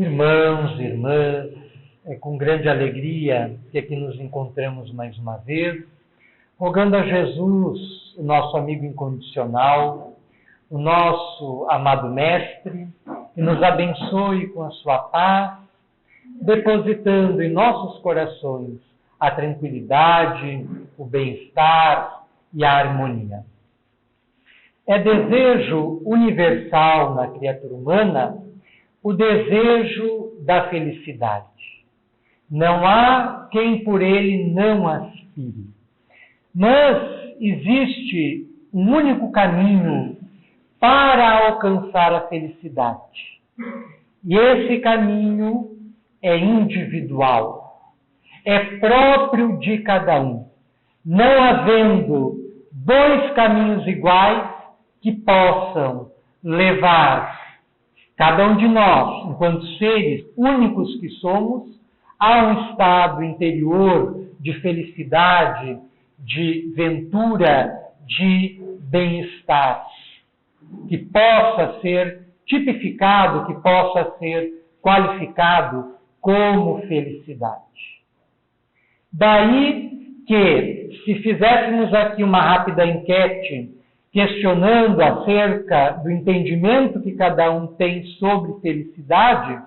Irmãos, irmãs, é com grande alegria que aqui nos encontramos mais uma vez, rogando a Jesus, o nosso amigo incondicional, o nosso amado Mestre, que nos abençoe com a sua paz, depositando em nossos corações a tranquilidade, o bem-estar e a harmonia. É desejo universal na criatura humana o desejo da felicidade. Não há quem por ele não aspire. Mas existe um único caminho para alcançar a felicidade. E esse caminho é individual. É próprio de cada um. Não havendo dois caminhos iguais que possam levar cada um de nós, enquanto seres únicos que somos, a um estado interior de felicidade, de ventura, de bem-estar, que possa ser tipificado, que possa ser qualificado como felicidade. Daí que, se fizéssemos aqui uma rápida enquete, questionando acerca do entendimento que cada um tem sobre felicidade,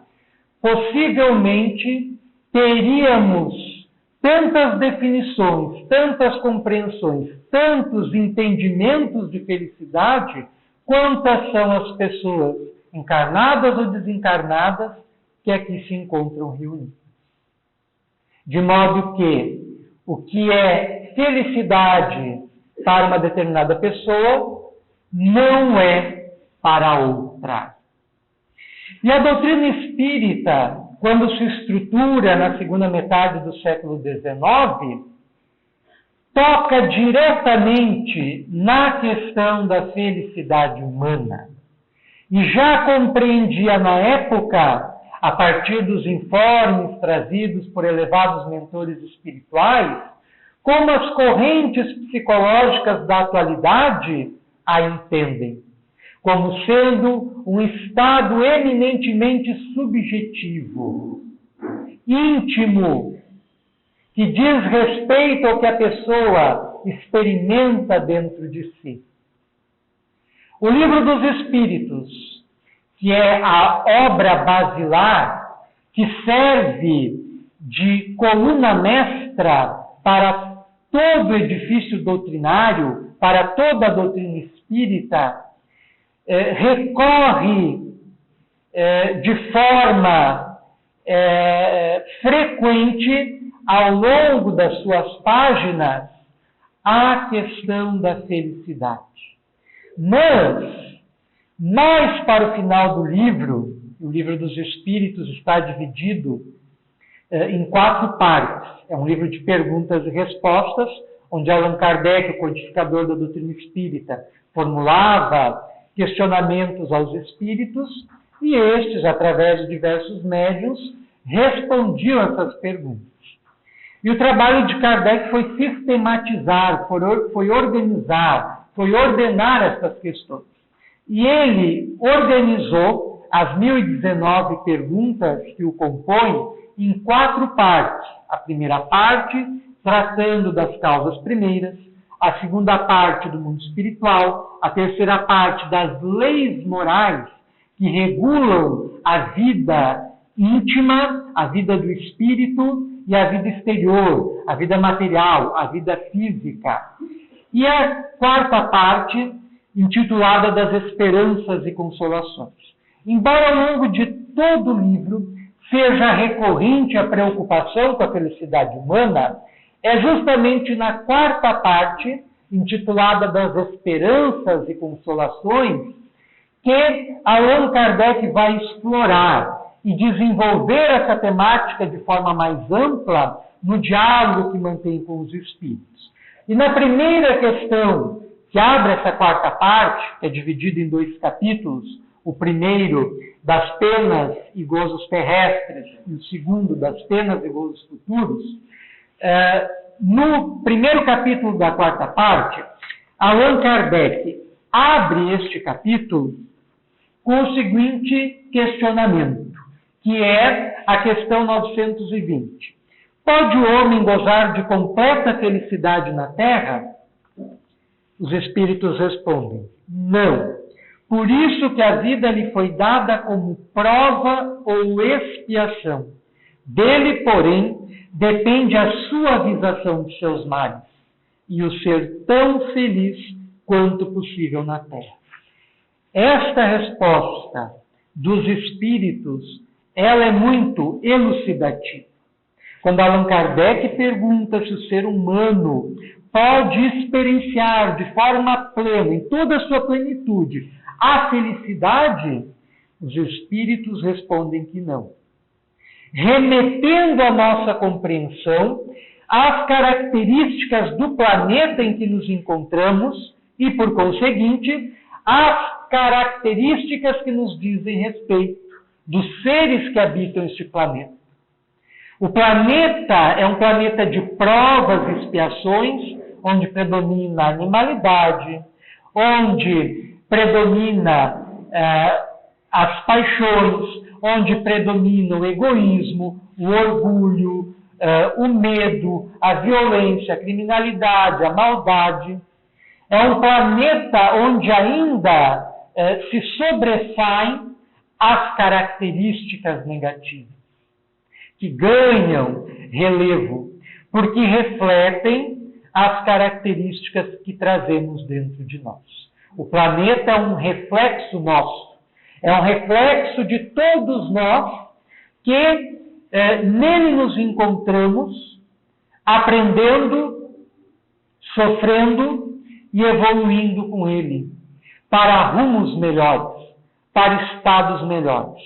possivelmente teríamos tantas definições, tantas compreensões, tantos entendimentos de felicidade, quantas são as pessoas encarnadas ou desencarnadas que aqui se encontram reunidas. De modo que o que é felicidade para uma determinada pessoa não é para outra. E a doutrina espírita, quando se estrutura na segunda metade do século XIX, toca diretamente na questão da felicidade humana. E já compreendia na época, a partir dos informes trazidos por elevados mentores espirituais, como as correntes psicológicas da atualidade a entendem, como sendo um estado eminentemente subjetivo, íntimo, que diz respeito ao que a pessoa experimenta dentro de si. O Livro dos Espíritos, que é a obra basilar, que serve de coluna mestra para todo o edifício doutrinário, para toda a doutrina espírita, recorre de forma frequente, ao longo das suas páginas, à questão da felicidade. Mas, mais para o final do livro, o Livro dos Espíritos está dividido em 4 partes. É um livro de perguntas e respostas, onde Allan Kardec, o codificador da doutrina espírita, formulava questionamentos aos espíritos, e estes, através de diversos médiuns, respondiam essas perguntas. E o trabalho de Kardec foi sistematizar, foi organizar, foi ordenar essas questões. E ele organizou as 1019 perguntas que o compõem em 4 partes. A primeira parte, tratando das causas primeiras, a segunda parte do mundo espiritual, a terceira parte das leis morais que regulam a vida íntima, a vida do espírito e a vida exterior, a vida material, a vida física. E a quarta parte, intitulada das esperanças e consolações. Embora ao longo de todo o livro seja recorrente a preocupação com a felicidade humana, é justamente na quarta parte, intitulada das esperanças e consolações, que Allan Kardec vai explorar e desenvolver essa temática de forma mais ampla no diálogo que mantém com os espíritos. E na primeira questão, que abre essa quarta parte, que é dividida em 2 capítulos, o primeiro das penas e gozos terrestres e o segundo das penas e gozos futuros, no primeiro capítulo da quarta parte, Allan Kardec abre este capítulo com o seguinte questionamento, que é a questão 920. Pode o homem gozar de completa felicidade na terra? Os espíritos respondem, não. Por isso que a vida lhe foi dada como prova ou expiação. Dele, porém, depende a suavização de seus males e o ser tão feliz quanto possível na terra. Esta resposta dos espíritos, ela é muito elucidativa. Quando Allan Kardec pergunta se o ser humano pode experienciar de forma plena, em toda a sua plenitude, a felicidade, os espíritos respondem que não. Remetendo a nossa compreensão às características do planeta em que nos encontramos e, por conseguinte, às características que nos dizem respeito dos seres que habitam este planeta. O planeta é um planeta de provas e expiações, onde predomina a animalidade, onde predomina as paixões, onde predomina o egoísmo, o orgulho, o medo, a violência, a criminalidade, a maldade. É um planeta onde ainda se sobressaem as características negativas, que ganham relevo, porque refletem as características que trazemos dentro de nós. O planeta é um reflexo nosso, é um reflexo de todos nós que nele nos encontramos, aprendendo, sofrendo e evoluindo com ele, para rumos melhores, para estados melhores.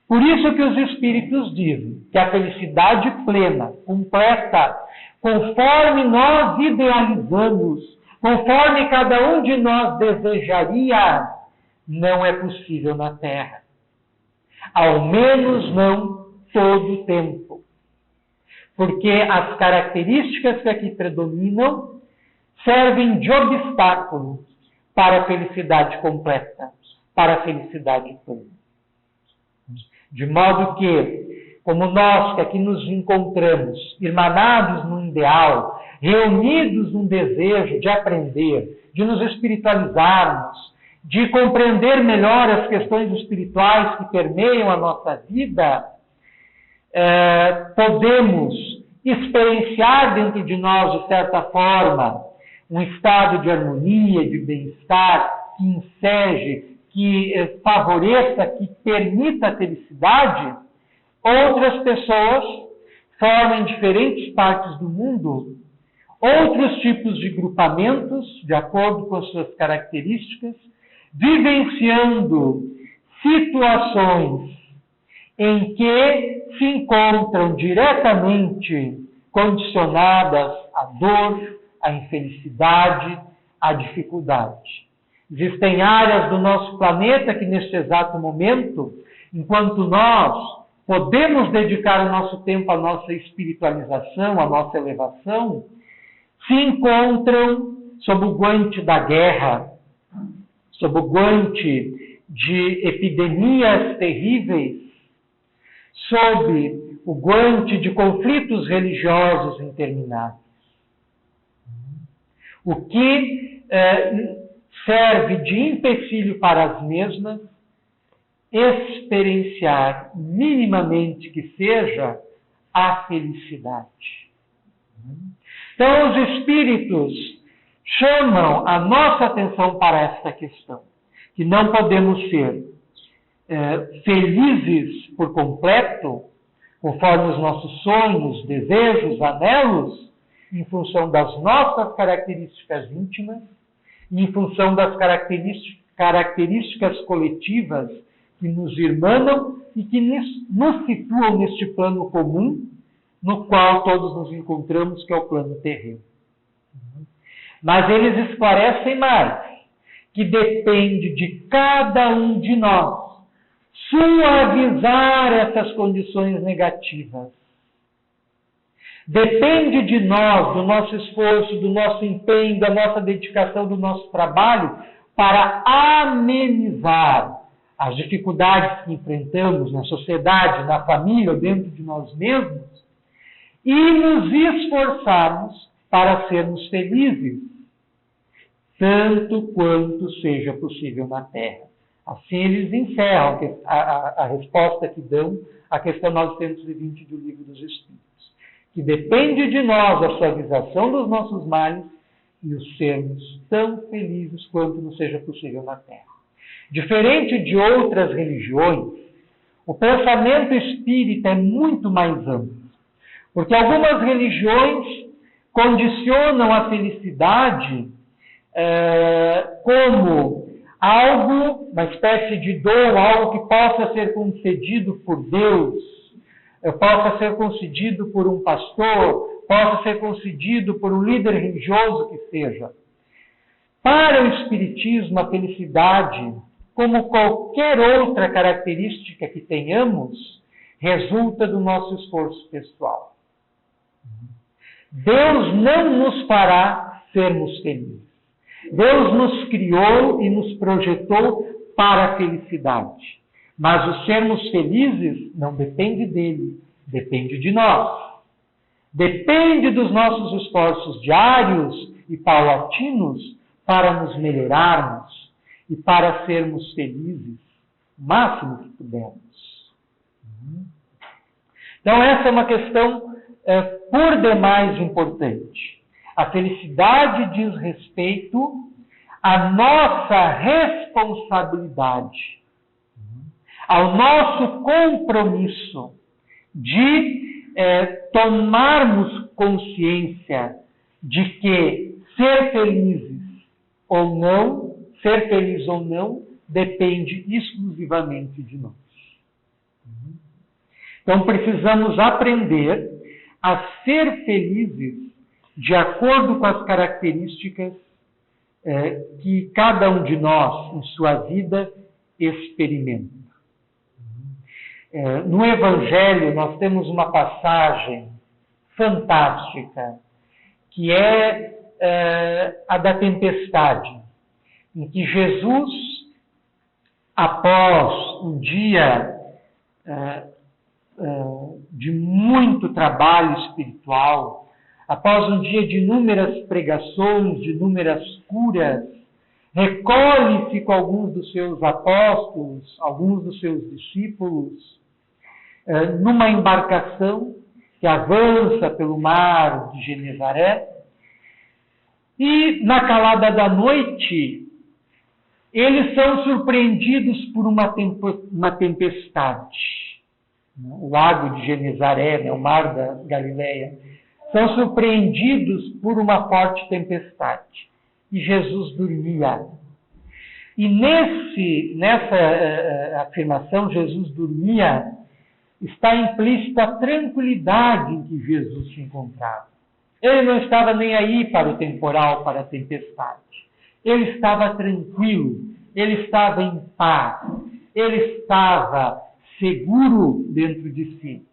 Por isso que os espíritos dizem que a felicidade plena, completa, conforme nós idealizamos, conforme cada um de nós desejaria, não é possível na Terra. Ao menos não todo o tempo. Porque as características que aqui predominam servem de obstáculo para a felicidade completa, para a felicidade plena. De modo que, como nós que aqui nos encontramos, irmanados num ideal, reunidos num desejo de aprender, de nos espiritualizarmos, de compreender melhor as questões espirituais que permeiam a nossa vida, podemos experienciar dentro de nós, de certa forma, um estado de harmonia, de bem-estar, que enseje, que favoreça, que permita a felicidade. Outras pessoas formam em diferentes partes do mundo outros tipos de grupamentos, de acordo com as suas características, vivenciando situações em que se encontram diretamente condicionadas à dor, à infelicidade, à dificuldade. Existem áreas do nosso planeta que, neste exato momento, enquanto nós podemos dedicar o nosso tempo à nossa espiritualização, à nossa elevação, se encontram sob o guante da guerra, sob o guante de epidemias terríveis, sob o guante de conflitos religiosos intermináveis. O que serve de empecilho para as mesmas experienciar, minimamente que seja, a felicidade. Então, os espíritos chamam a nossa atenção para esta questão, que não podemos ser felizes por completo, conforme os nossos sonhos, desejos, anelos, em função das nossas características íntimas e em função das características coletivas que nos irmanam e que nos situam neste plano comum, no qual todos nos encontramos, que é o plano terreno. Mas eles esclarecem mais, que depende de cada um de nós suavizar essas condições negativas. Depende de nós, do nosso esforço, do nosso empenho, da nossa dedicação, do nosso trabalho, para amenizar, as dificuldades que enfrentamos na sociedade, na família, dentro de nós mesmos, e nos esforçarmos para sermos felizes, tanto quanto seja possível na Terra. Assim eles encerram a resposta que dão à questão 920 do Livro dos Espíritos, que depende de nós a suavização dos nossos males e o sermos tão felizes quanto nos seja possível na Terra. Diferente de outras religiões, o pensamento espírita é muito mais amplo, porque algumas religiões condicionam a felicidade como algo, uma espécie de dom, algo que possa ser concedido por Deus, possa ser concedido por um pastor, possa ser concedido por um líder religioso que seja. Para o Espiritismo, a felicidade, como qualquer outra característica que tenhamos, resulta do nosso esforço pessoal. Deus não nos fará sermos felizes. Deus nos criou e nos projetou para a felicidade. Mas o sermos felizes não depende dele, depende de nós. Depende dos nossos esforços diários e paulatinos para nos melhorarmos e para sermos felizes o máximo que pudermos. Então, essa é uma questão por demais importante. A felicidade diz respeito à nossa responsabilidade, ao nosso compromisso de tomarmos consciência de que ser feliz ou não, depende exclusivamente de nós. Então, precisamos aprender a ser felizes de acordo com as características que cada um de nós, em sua vida, experimenta. No Evangelho, nós temos uma passagem fantástica, que é a da tempestade, em que Jesus, após um dia de muito trabalho espiritual, após um dia de inúmeras pregações, de inúmeras curas, recolhe-se com alguns dos seus apóstolos, alguns dos seus discípulos, numa embarcação que avança pelo mar de Genezaré, e na calada da noite, eles são surpreendidos por uma tempestade. O lago de Genezaré, o mar da Galileia, são surpreendidos por uma forte tempestade. E Jesus dormia. E nessa afirmação, Jesus dormia, está implícita a tranquilidade em que Jesus se encontrava. Ele não estava nem aí para o temporal, para a tempestade. Ele estava tranquilo, ele estava em paz, ele estava seguro dentro de si.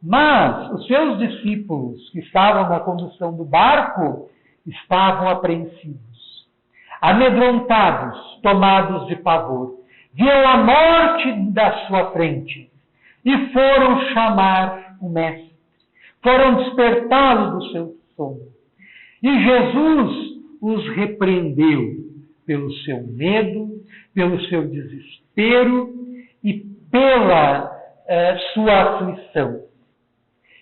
Mas os seus discípulos, que estavam na condução do barco, estavam apreensivos, amedrontados, tomados de pavor. Viam a morte da sua frente e foram chamar o mestre. Foram despertá-lo do seu sono. E Jesus os repreendeu pelo seu medo, pelo seu desespero e pela sua aflição.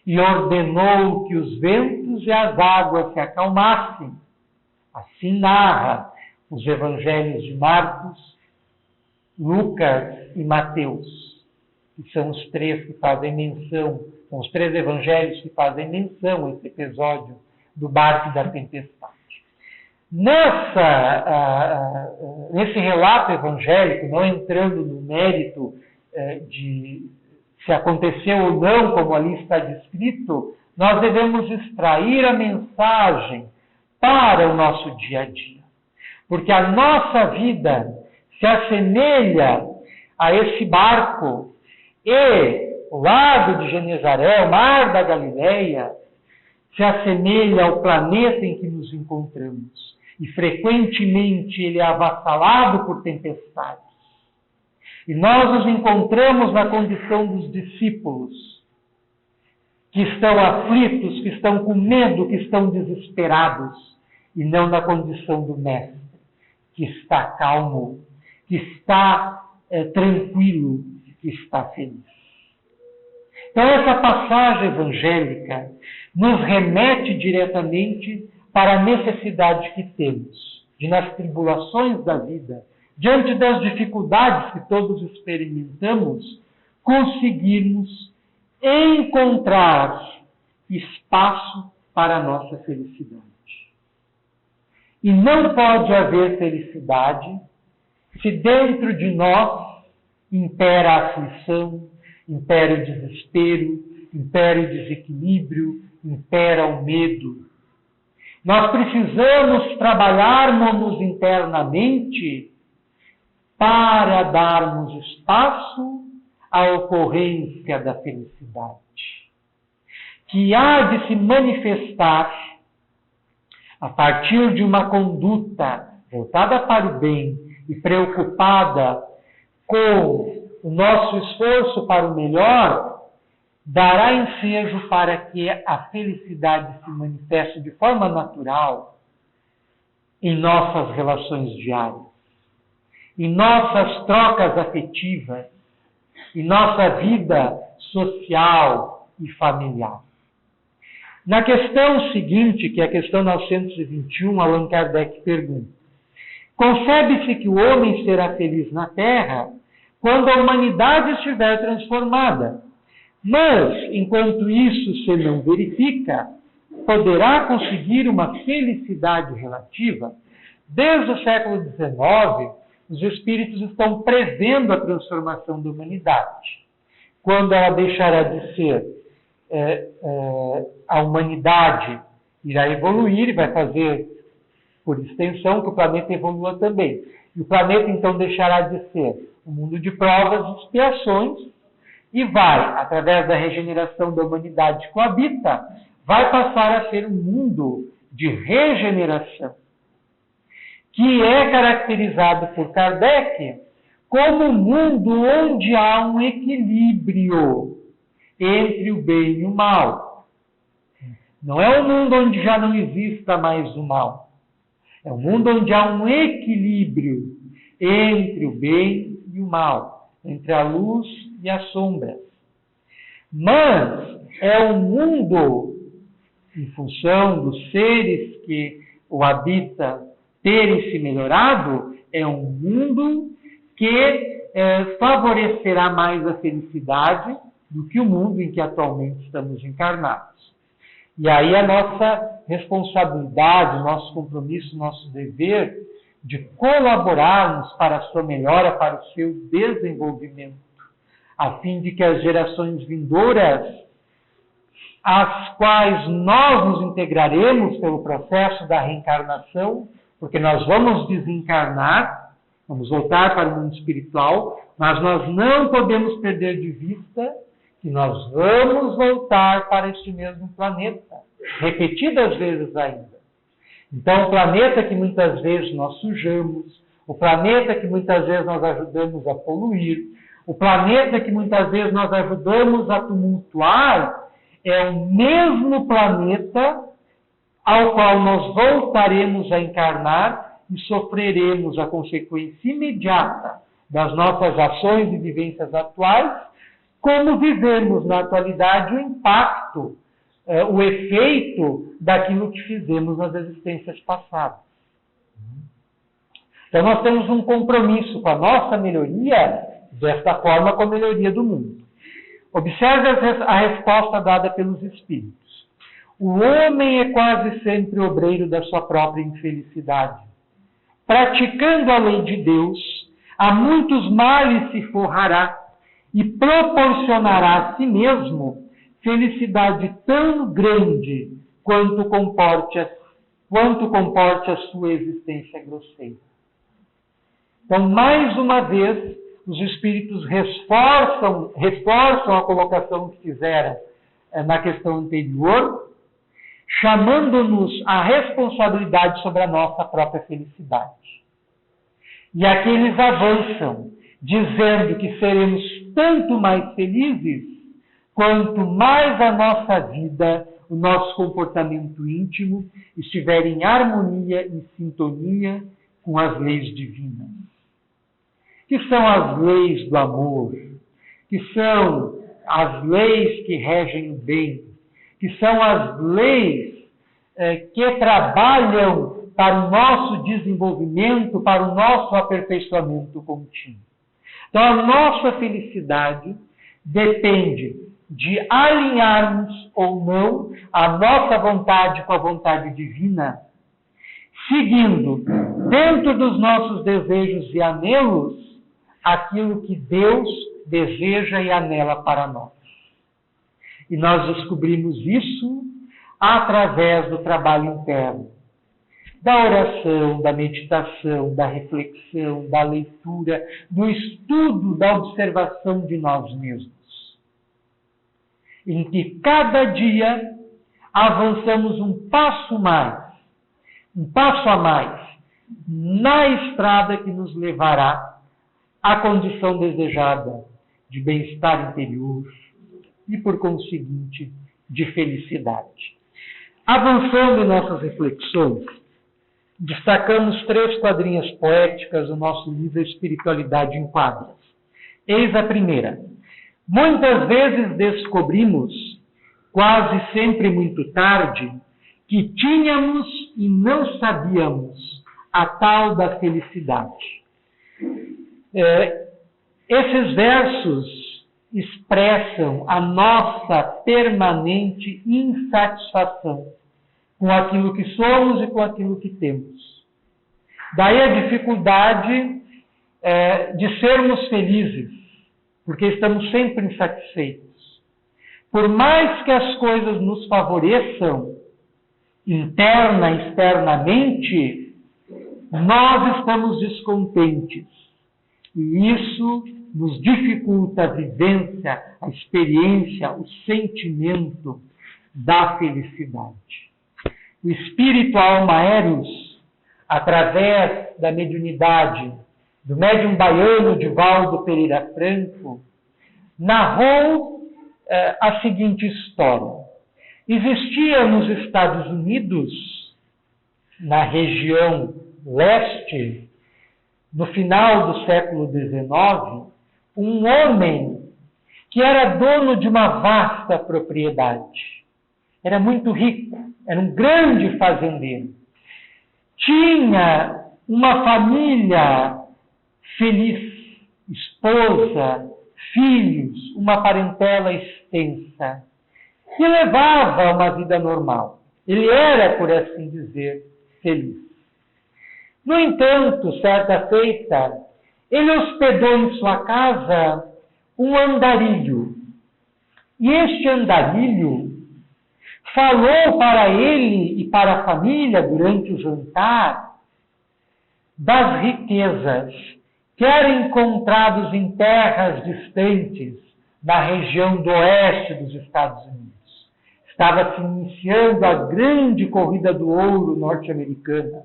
E ordenou que os ventos e as águas se acalmassem. Assim narra os evangelhos de Marcos, Lucas e Mateus, que são os três que fazem menção, são os três evangelhos que fazem menção a esse episódio do barco e da tempestade. Nesse relato evangélico, não entrando no mérito de se aconteceu ou não, como ali está descrito, nós devemos extrair a mensagem para o nosso dia a dia. Porque a nossa vida se assemelha a esse barco e o lago de Genezaré, o mar da Galileia, se assemelha ao planeta em que nos encontramos. E frequentemente ele é avassalado por tempestades. E nós nos encontramos na condição dos discípulos, que estão aflitos, que estão com medo, que estão desesperados, e não na condição do mestre, que está calmo, que está tranquilo, que está feliz. Então essa passagem evangélica nos remete diretamente para a necessidade que temos de, nas tribulações da vida, diante das dificuldades que todos experimentamos, conseguirmos encontrar espaço para a nossa felicidade. E não pode haver felicidade se dentro de nós impera a aflição, impera o desespero, impera o desequilíbrio, impera o medo. Nós precisamos trabalharmos internamente para darmos espaço à ocorrência da felicidade, que há de se manifestar a partir de uma conduta voltada para o bem e preocupada com o nosso esforço para o melhor, dará ensejo para que a felicidade se manifeste de forma natural em nossas relações diárias, em nossas trocas afetivas, em nossa vida social e familiar. Na questão seguinte, que é a questão 921, Allan Kardec pergunta: concebe-se que o homem será feliz na Terra quando a humanidade estiver transformada, mas, enquanto isso se não verifica, poderá conseguir uma felicidade relativa? Desde o século XIX, os espíritos estão prevendo a transformação da humanidade. Quando ela deixará de ser, a humanidade irá evoluir e vai fazer, por extensão, que o planeta evolua também. E o planeta, então, deixará de ser um mundo de provas e expiações e vai, através da regeneração da humanidade que o habita, vai passar a ser um mundo de regeneração, que é caracterizado por Kardec como um mundo onde há um equilíbrio entre o bem e o mal. Não é um mundo onde já não exista mais o mal. É um mundo onde há um equilíbrio entre o bem e o mal, entre a luz e a sombra. Mas é um mundo, em função dos seres que o habitam terem se melhorado, é um mundo que favorecerá mais a felicidade do que o mundo em que atualmente estamos encarnados. E aí a nossa responsabilidade, o nosso compromisso, o nosso dever de colaborarmos para a sua melhora, para o seu desenvolvimento, a fim de que as gerações vindouras, às quais nós nos integraremos pelo processo da reencarnação, porque nós vamos desencarnar, vamos voltar para o mundo espiritual, mas nós não podemos perder de vista que nós vamos voltar para este mesmo planeta, repetidas vezes ainda. Então, o planeta que muitas vezes nós sujamos, o planeta que muitas vezes nós ajudamos a poluir, o planeta que muitas vezes nós ajudamos a tumultuar, é o mesmo planeta ao qual nós voltaremos a encarnar e sofreremos a consequência imediata das nossas ações e vivências atuais, como vivemos na atualidade o impacto, o efeito daquilo que fizemos nas existências passadas. Então nós temos um compromisso com a nossa melhoria, desta forma com a melhoria do mundo. Observe a resposta dada pelos Espíritos. O homem é quase sempre obreiro da sua própria infelicidade. Praticando a lei de Deus, a muitos males se forrará e proporcionará a si mesmo felicidade tão grande quanto comporte a sua existência grosseira. Então, mais uma vez, os Espíritos reforçam a colocação que fizeram na questão anterior, chamando-nos à responsabilidade sobre a nossa própria felicidade. E aqui eles avançam dizendo que seremos tanto mais felizes quanto mais a nossa vida, o nosso comportamento íntimo estiver em harmonia, em sintonia com as leis divinas. Que são as leis do amor, que são as leis que regem o bem, que são as leis que trabalham para o nosso desenvolvimento, para o nosso aperfeiçoamento contínuo. Então, a nossa felicidade depende de alinharmos ou não a nossa vontade com a vontade divina, seguindo, dentro dos nossos desejos e anelos, aquilo que Deus deseja e anela para nós. E nós descobrimos isso através do trabalho interno, da oração, da meditação, da reflexão, da leitura, do estudo, da observação de nós mesmos. Em que cada dia avançamos um passo a mais, na estrada que nos levará à condição desejada de bem-estar interior e, por conseguinte, de felicidade. Avançando em nossas reflexões, destacamos 3 quadrinhas poéticas do nosso livro Espiritualidade em Quadras. Eis a primeira. Muitas vezes descobrimos, quase sempre muito tarde, que tínhamos e não sabíamos a tal da felicidade. Esses versos expressam a nossa permanente insatisfação com aquilo que somos e com aquilo que temos. Daí a dificuldade de sermos felizes, porque estamos sempre insatisfeitos. Por mais que as coisas nos favoreçam, interna e externamente, nós estamos descontentes. E isso nos dificulta a vivência, a experiência, o sentimento da felicidade. O espírito, a alma Eros, através da mediunidade do médium baiano Divaldo Pereira Franco, narrou a seguinte história. Existia nos Estados Unidos, na região leste, no final do século XIX, um homem que era dono de uma vasta propriedade. Era muito rico, era um grande fazendeiro. Tinha uma família feliz, esposa, filhos, uma parentela extensa, e levava uma vida normal. Ele era, por assim dizer, feliz. No entanto, certa feita, ele hospedou em sua casa um andarilho. E este andarilho falou para ele e para a família, durante o jantar, das riquezas que eram encontradas em terras distantes, na região do oeste dos Estados Unidos. Estava se iniciando a grande corrida do ouro norte-americana,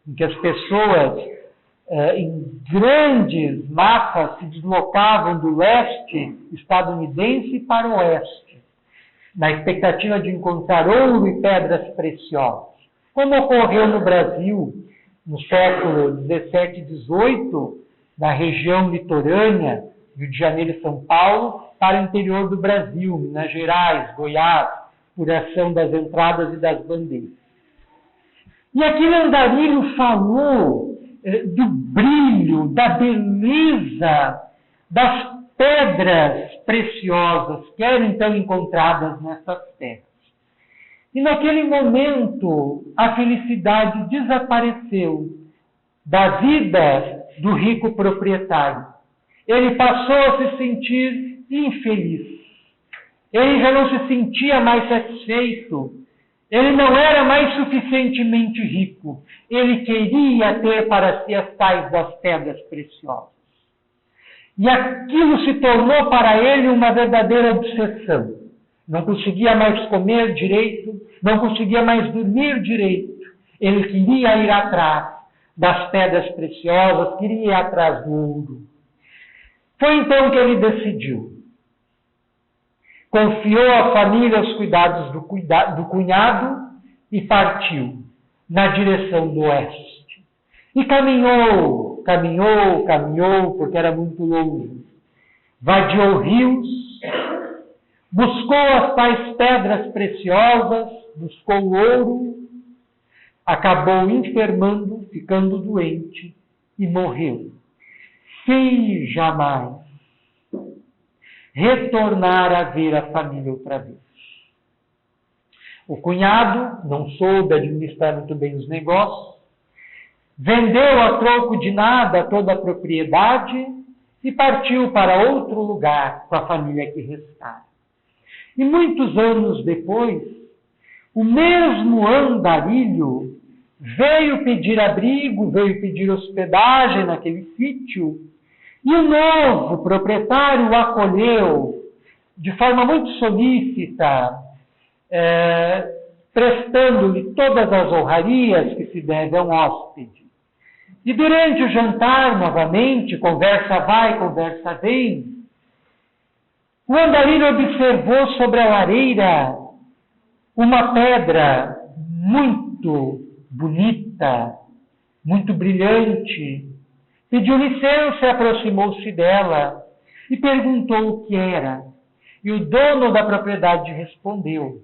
em que as pessoas, em grandes massas, se deslocavam do leste estadunidense para o oeste, na expectativa de encontrar ouro e pedras preciosas. Como ocorreu no Brasil, no século XVII e XVIII, na região litorânea, Rio de Janeiro e São Paulo, para o interior do Brasil, Minas Gerais, Goiás, por ação das entradas e das bandeiras. E aquele andarilho falou do brilho, da beleza das pedras preciosas que eram então encontradas nessas terras. E naquele momento a felicidade desapareceu da vida do rico proprietário. Ele passou a se sentir infeliz. Ele já não se sentia mais satisfeito. Ele não era mais suficientemente rico. Ele queria ter para si as tais das pedras preciosas. E aquilo se tornou para ele uma verdadeira obsessão. Não conseguia mais comer direito, não conseguia mais dormir direito. Ele queria ir atrás das pedras preciosas, queria ir atrás do ouro. Foi então que ele decidiu. Confiou a família aos cuidados do cunhado e partiu na direção do oeste. E caminhou, porque era muito longe. Vadiou rios, buscou as tais pedras preciosas, buscou o ouro, acabou enfermando, ficando doente e morreu. Sem jamais retornar a ver a família outra vez. O cunhado não soube administrar muito bem os negócios, vendeu a troco de nada toda a propriedade e partiu para outro lugar com a família que restara. E muitos anos depois, o mesmo andarilho veio pedir abrigo, veio pedir hospedagem naquele sítio, e o novo proprietário o acolheu de forma muito solícita, prestando-lhe todas as honrarias que se deve a um hóspede. E durante o jantar, novamente, conversa vai, conversa vem, o andarilho observou sobre a lareira uma pedra muito bonita, muito brilhante. Pediu licença e aproximou-se dela e perguntou o que era. E o dono da propriedade respondeu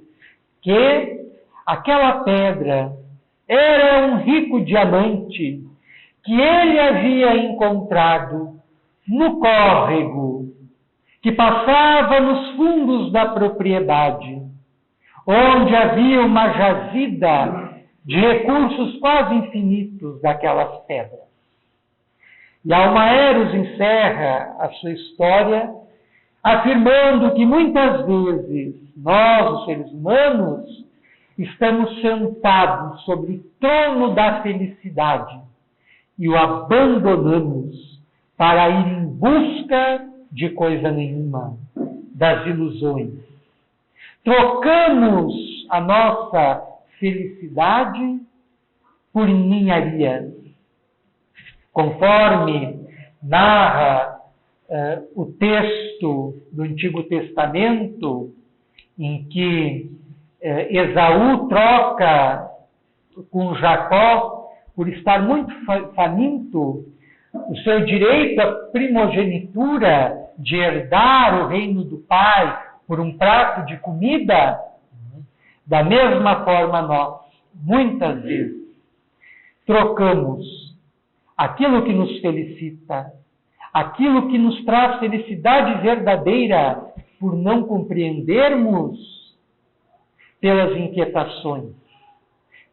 que aquela pedra era um rico diamante que ele havia encontrado no córrego que passava nos fundos da propriedade, onde havia uma jazida de recursos quase infinitos daquelas pedras. E Almaeros encerra a sua história afirmando que muitas vezes nós, os seres humanos, estamos sentados sobre o trono da felicidade e o abandonamos para ir em busca de coisa nenhuma, das ilusões. Trocamos a nossa felicidade por ninharias. Conforme narra o texto do Antigo Testamento, em que Esaú troca com Jacó, por estar muito faminto, o seu direito à primogenitura de herdar o reino do Pai por um prato de comida, da mesma forma nós, muitas vezes, trocamos aquilo que nos felicita, aquilo que nos traz felicidade verdadeira, por não compreendermos, pelas inquietações,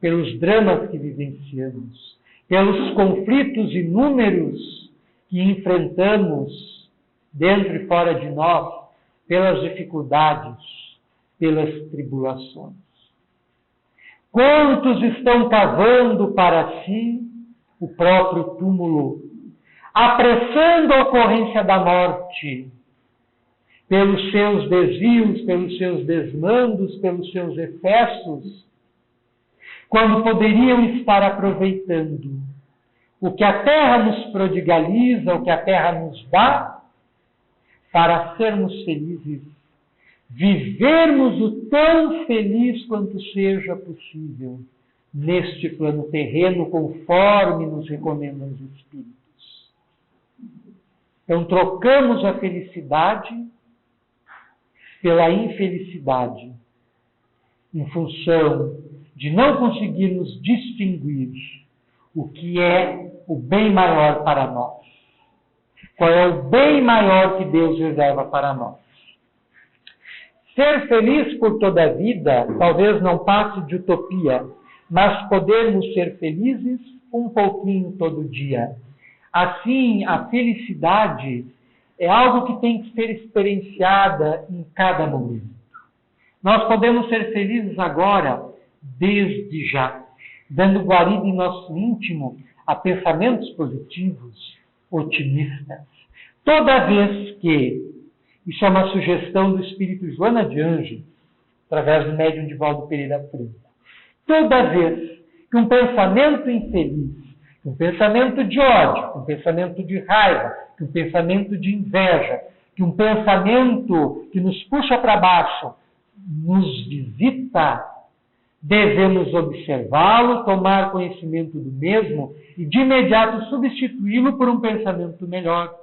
pelos dramas que vivenciamos, pelos conflitos inúmeros que enfrentamos dentro e fora de nós, pelas dificuldades, pelas tribulações. Quantos estão cavando para si o próprio túmulo, apressando a ocorrência da morte, pelos seus desvios, pelos seus desmandos, pelos seus excessos, quando poderiam estar aproveitando o que a terra nos prodigaliza, o que a terra nos dá, para sermos felizes, vivermos o tão feliz quanto seja possível neste plano terreno, conforme nos recomendam os Espíritos. Então, trocamos a felicidade pela infelicidade, em função de não conseguirmos distinguir o que é o bem maior para nós. Qual é o bem maior que Deus reserva para nós? Ser feliz por toda a vida talvez não passe de utopia, mas podermos ser felizes um pouquinho todo dia. Assim, a felicidade é algo que tem que ser experienciada em cada momento. Nós podemos ser felizes agora, desde já, dando guarida em nosso íntimo a pensamentos positivos, otimistas. Toda vez que, isso é uma sugestão do Espírito Joana de Ângeles, através do médium Divaldo Pereira Franco, toda vez que um pensamento infeliz, que um pensamento de ódio, que um pensamento de raiva, que um pensamento de inveja, que um pensamento que nos puxa para baixo nos visita, devemos observá-lo, tomar conhecimento do mesmo e de imediato substituí-lo por um pensamento melhor.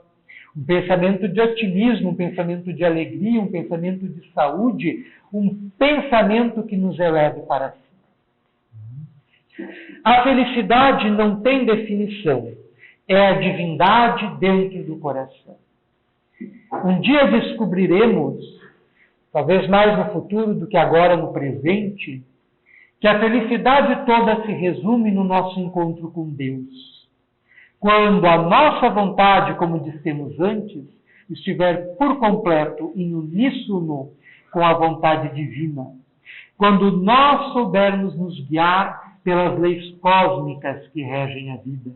Um pensamento de otimismo, um pensamento de alegria, um pensamento de saúde, um pensamento que nos eleve para cima. A felicidade não tem definição, é a divindade dentro do coração. Um dia descobriremos, talvez mais no futuro do que agora no presente, que a felicidade toda se resume no nosso encontro com Deus. Quando a nossa vontade, como dissemos antes, estiver por completo em uníssono com a vontade divina. Quando nós soubermos nos guiar pelas leis cósmicas que regem a vida,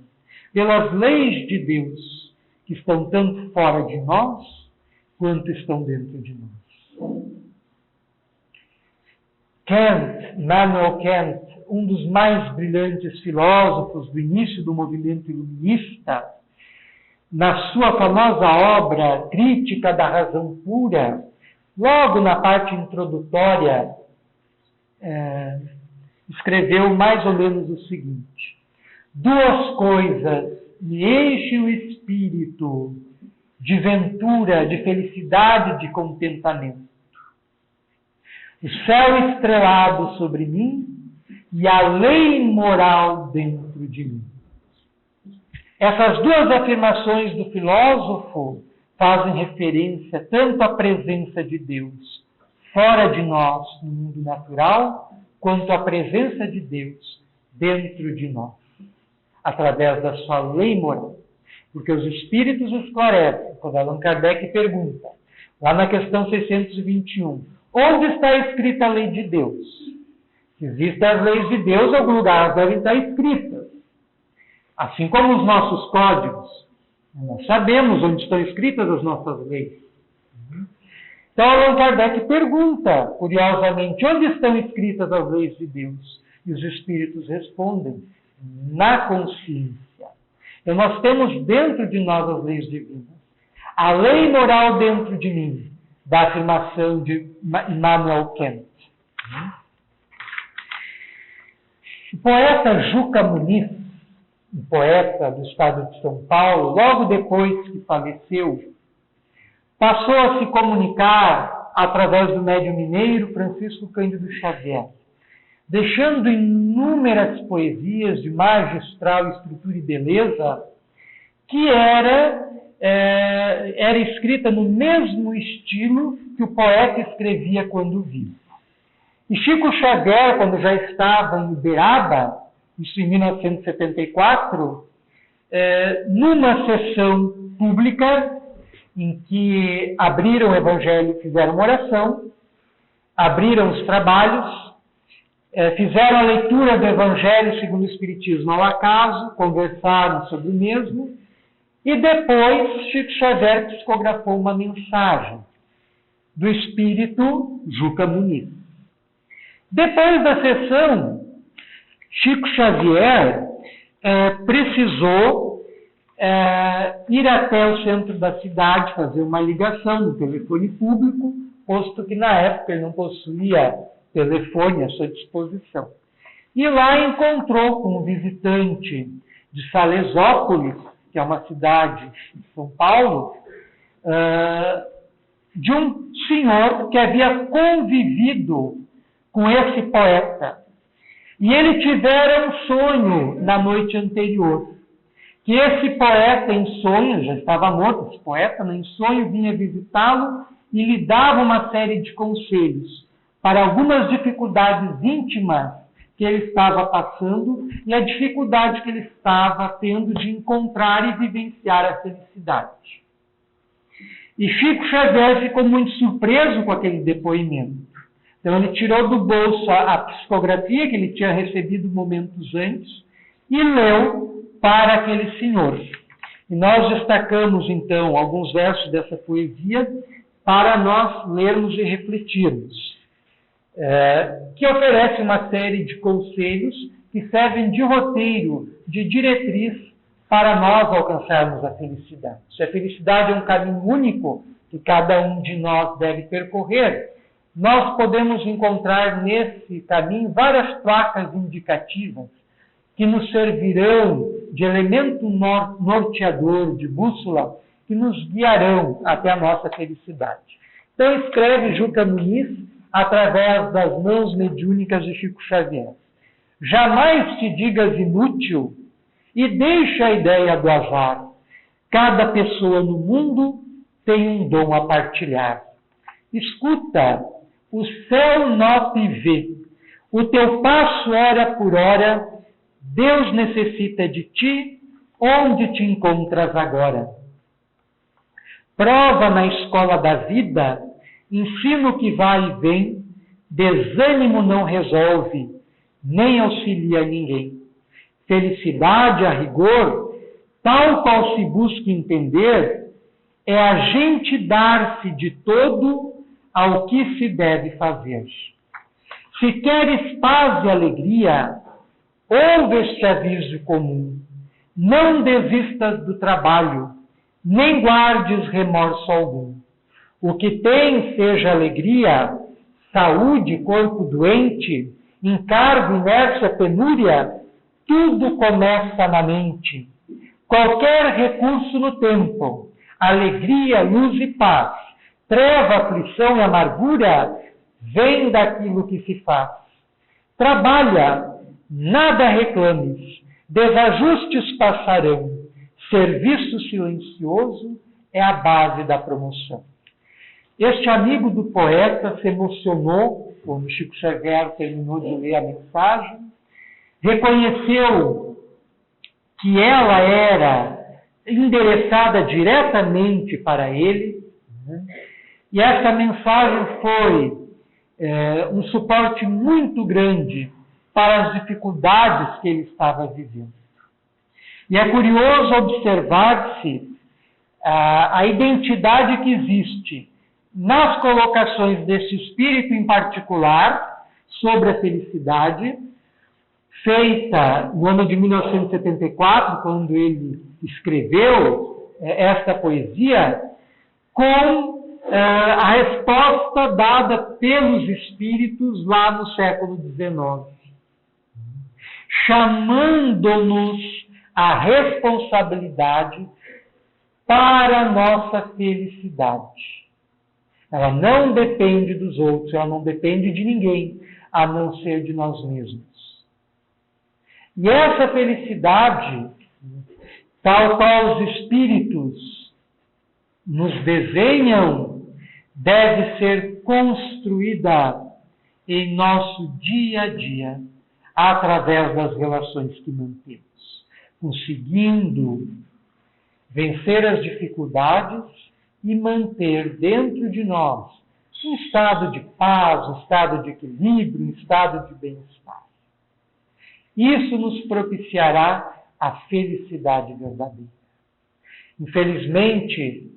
pelas leis de Deus, que estão tanto fora de nós, quanto estão dentro de nós. Immanuel Kant, um dos mais brilhantes filósofos do início do movimento iluminista, na sua famosa obra Crítica da Razão Pura, logo na parte introdutória, escreveu mais ou menos o seguinte: duas coisas me enchem o espírito de ventura, de felicidade, de contentamento. O céu estrelado sobre mim e a lei moral dentro de mim. Essas duas afirmações do filósofo fazem referência tanto à presença de Deus fora de nós, no mundo natural, quanto à presença de Deus dentro de nós, através da sua lei moral. Porque os Espíritos esclarecem, quando Allan Kardec pergunta, lá na questão 621, onde está escrita a lei de Deus? Se existem as leis de Deus, em algum lugar elas devem estar escritas. Assim como os nossos códigos. Nós sabemos onde estão escritas as nossas leis. Então, Allan Kardec pergunta, curiosamente, onde estão escritas as leis de Deus? E os Espíritos respondem, na consciência. Então, nós temos dentro de nós as leis divinas. A lei moral dentro de mim, da afirmação de Immanuel Kant. O poeta Juca Muniz, um poeta do estado de São Paulo, logo depois que faleceu, passou a se comunicar através do médium mineiro Francisco Cândido Xavier, deixando inúmeras poesias de magistral estrutura e beleza, que era escrita no mesmo estilo que o poeta escrevia quando vivo. E Chico Xavier, quando já estava em Uberaba, isso em 1974, numa sessão pública em que abriram o Evangelho, fizeram uma oração, abriram os trabalhos, fizeram a leitura do Evangelho segundo o Espiritismo ao acaso, conversaram sobre o mesmo, e depois Chico Xavier psicografou uma mensagem do espírito Juca Muniz. Depois da sessão, Chico Xavier precisou ir até o centro da cidade, fazer uma ligação no telefone público, posto que na época ele não possuía telefone à sua disposição. E lá encontrou com um visitante de Salesópolis, que é uma cidade de São Paulo, de um senhor que havia convivido com esse poeta. E ele tivera um sonho na noite anterior, que esse poeta em sonho, já estava morto esse poeta, em sonho vinha visitá-lo e lhe dava uma série de conselhos para algumas dificuldades íntimas que ele estava passando e a dificuldade que ele estava tendo de encontrar e vivenciar a felicidade. E Chico Xavier ficou muito surpreso com aquele depoimento. Então ele tirou do bolso a psicografia que ele tinha recebido momentos antes e leu para aquele senhor. E nós destacamos então alguns versos dessa poesia para nós lermos e refletirmos. Que oferece uma série de conselhos que servem de roteiro, de diretriz para nós alcançarmos a felicidade. Se a felicidade é um caminho único que cada um de nós deve percorrer, nós podemos encontrar nesse caminho várias placas indicativas que nos servirão de elemento norteador, de bússola, que nos guiarão até a nossa felicidade. Então escreve Juca Muniz, através das mãos mediúnicas de Chico Xavier: jamais te digas inútil e deixa a ideia do azar. Cada pessoa no mundo tem um dom a partilhar. Escuta, o céu nota e vê. O teu passo hora por hora, Deus necessita de ti, onde te encontras agora. Prova na escola da vida, ensino que vai e vem, desânimo não resolve, nem auxilia ninguém. Felicidade, a rigor, tal qual se busca entender, é a gente dar-se de todo ao que se deve fazer. Se queres paz e alegria, ouve este aviso comum: não desistas do trabalho, nem guardes remorso algum. O que tem seja alegria, saúde, corpo doente, encargo, inércia, penúria, tudo começa na mente. Qualquer recurso no tempo, alegria, luz e paz, treva, aflição e amargura, vem daquilo que se faz. Trabalha, nada reclames, desajustes passarão. Serviço silencioso é a base da promoção. Este amigo do poeta se emocionou quando Chico Xavier terminou de ler a mensagem, reconheceu que ela era endereçada diretamente para ele, e essa mensagem foi um suporte muito grande para as dificuldades que ele estava vivendo. E é curioso observar-se a identidade que existe nas colocações desse espírito em particular sobre a felicidade, feita no ano de 1974, quando ele escreveu esta poesia, com a resposta dada pelos espíritos lá no século XIX, chamando-nos a responsabilidade para a nossa felicidade. Ela não depende dos outros, ela não depende de ninguém, a não ser de nós mesmos. E essa felicidade, tal qual os espíritos nos desenham, deve ser construída em nosso dia a dia, através das relações que mantemos, conseguindo vencer as dificuldades e manter dentro de nós um estado de paz, um estado de equilíbrio, um estado de bem-estar. Isso nos propiciará a felicidade verdadeira. Infelizmente,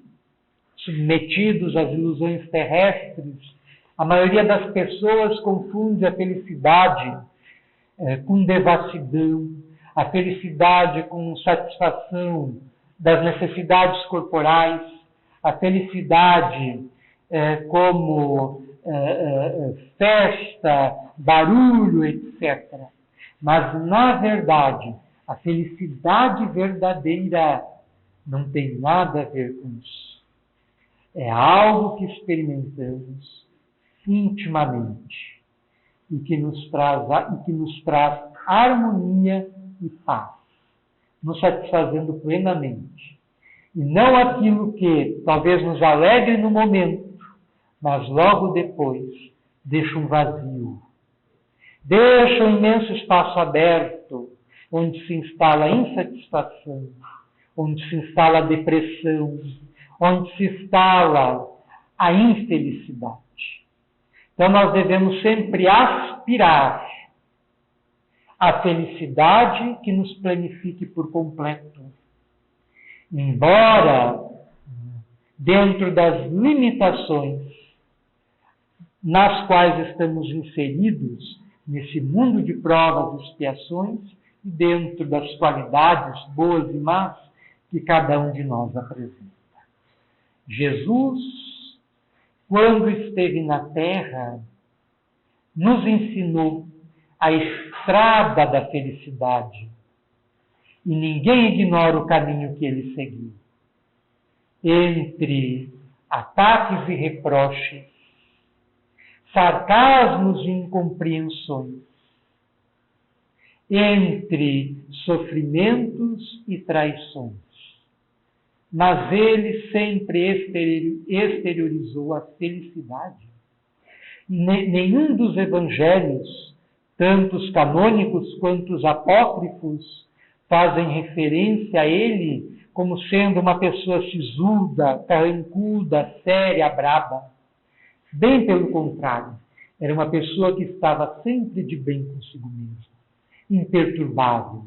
submetidos às ilusões terrestres, a maioria das pessoas confunde a felicidade com devassidão, a felicidade com satisfação das necessidades corporais, a felicidade como festa, barulho, etc. Mas, na verdade, a felicidade verdadeira não tem nada a ver com isso. É algo que experimentamos intimamente e que nos traz harmonia e paz, nos satisfazendo plenamente. E não aquilo que talvez nos alegre no momento, mas logo depois deixa um vazio. Deixa um imenso espaço aberto, onde se instala a insatisfação, onde se instala a depressão, onde se instala a infelicidade. Então nós devemos sempre aspirar à felicidade que nos planifique por completo. Embora, dentro das limitações nas quais estamos inseridos, nesse mundo de provas e expiações e dentro das qualidades boas e más que cada um de nós apresenta. Jesus, quando esteve na terra, nos ensinou a estrada da felicidade. E ninguém ignora o caminho que ele seguiu. Entre ataques e reproches, sarcasmos e incompreensões, entre sofrimentos e traições. Mas ele sempre exteriorizou a felicidade. Nenhum dos evangelhos, tanto os canônicos quanto os apócrifos, fazem referência a ele como sendo uma pessoa sisuda, carrancuda, séria, braba. Bem pelo contrário, era uma pessoa que estava sempre de bem consigo mesmo, imperturbável,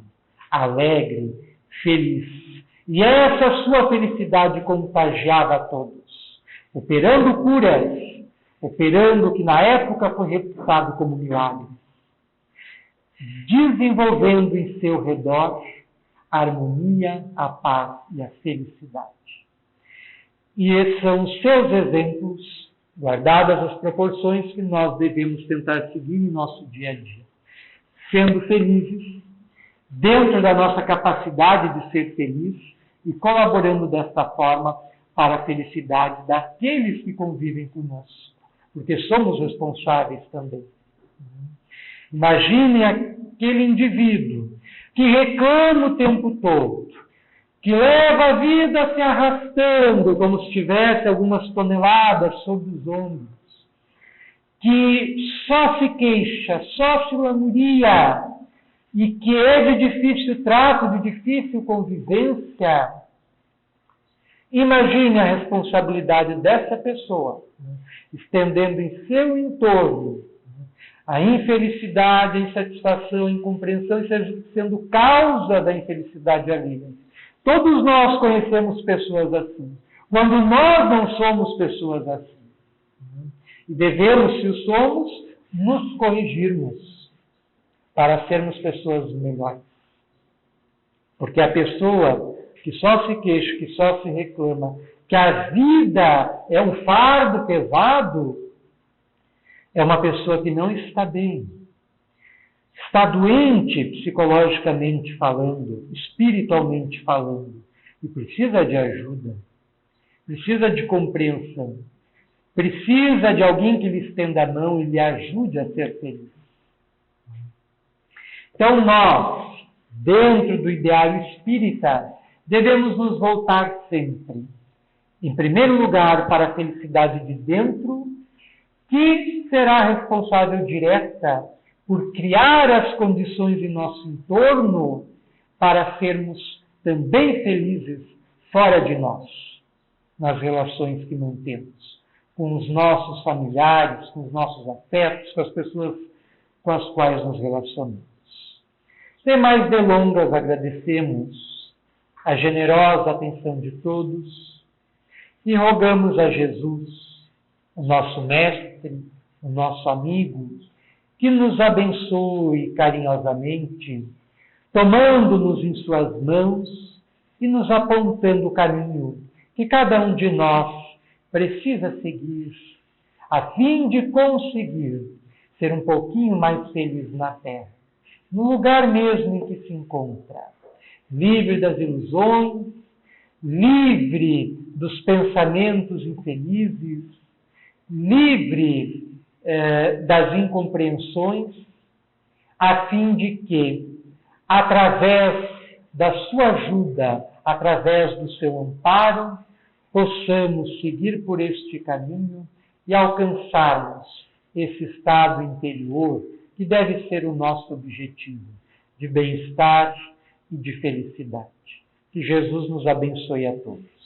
alegre, feliz. E essa sua felicidade contagiava a todos, operando curas, operando o que na época foi reputado como milagre, desenvolvendo em seu redor a harmonia, a paz e a felicidade. E esses são os seus exemplos, guardadas as proporções que nós devemos tentar seguir em nosso dia a dia, sendo felizes, dentro da nossa capacidade de ser feliz e colaborando desta forma para a felicidade daqueles que convivem conosco, porque somos responsáveis também. Imagine aquele indivíduo que reclama o tempo todo, que leva a vida se arrastando como se tivesse algumas toneladas sobre os ombros, que só se queixa, só se lamuria, e que é de difícil trato, de difícil convivência. Imagine a responsabilidade dessa pessoa, estendendo em seu entorno a infelicidade, a insatisfação, a incompreensão, e sendo causa da infelicidade alheia. Todos nós conhecemos pessoas assim, quando nós não somos pessoas assim. E devemos, se o somos, nos corrigirmos para sermos pessoas melhores. Porque a pessoa que só se queixa, que só se reclama, que a vida é um fardo pesado, é uma pessoa que não está bem. Está doente psicologicamente falando, espiritualmente falando, e precisa de ajuda, precisa de compreensão, precisa de alguém que lhe estenda a mão e lhe ajude a ser feliz. Então nós, dentro do ideário espírita, devemos nos voltar sempre, em primeiro lugar, para a felicidade de dentro, que será responsável direta por criar as condições em nosso entorno para sermos também felizes fora de nós, nas relações que mantemos, com os nossos familiares, com os nossos afetos, com as pessoas com as quais nos relacionamos. Sem mais delongas, agradecemos a generosa atenção de todos e rogamos a Jesus, o nosso mestre, o nosso amigo, que nos abençoe carinhosamente, tomando-nos em suas mãos e nos apontando o caminho que cada um de nós precisa seguir, a fim de conseguir ser um pouquinho mais feliz na Terra, no lugar mesmo em que se encontra, livre das ilusões, livre dos pensamentos infelizes, livre das incompreensões, a fim de que, através da sua ajuda, através do seu amparo, possamos seguir por este caminho e alcançarmos esse estado interior que deve ser o nosso objetivo, de bem-estar e de felicidade. Que Jesus nos abençoe a todos.